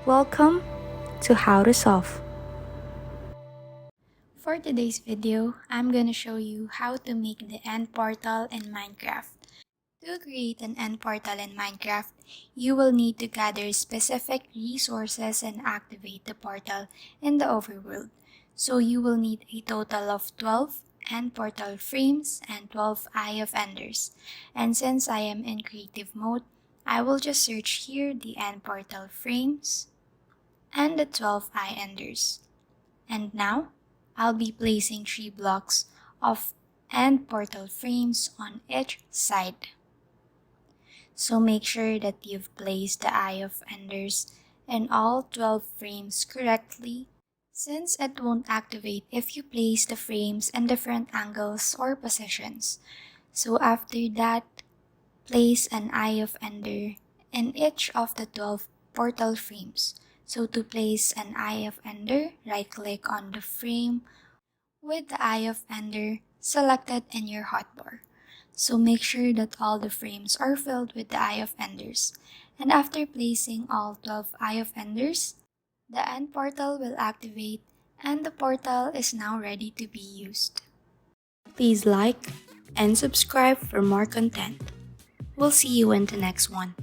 Welcome to How to Solve. For today's video, I'm gonna show you how to make the end portal in Minecraft. To create an end portal in Minecraft, you will need to gather specific resources and activate the portal in the overworld. So you will need a total of 12 end portal frames and 12 Eye of Enders. And since I am in creative mode, I will just search here the end portal frames and the 12 Eye Enders. And now, I'll be placing 3 blocks of end portal frames on each side. So make sure that you've placed the Eye of Enders in all 12 frames correctly, since it won't activate if you place the frames in different angles or positions. So after that, place an Eye of Ender in each of the 12 portal frames. So to place an Eye of Ender, right-click on the frame with the Eye of Ender selected in your hotbar. So make sure that all the frames are filled with the Eye of Enders. And after placing all 12 Eye of Enders, the end portal will activate and the portal is now ready to be used. Please like and subscribe for more content. We'll see you in the next one.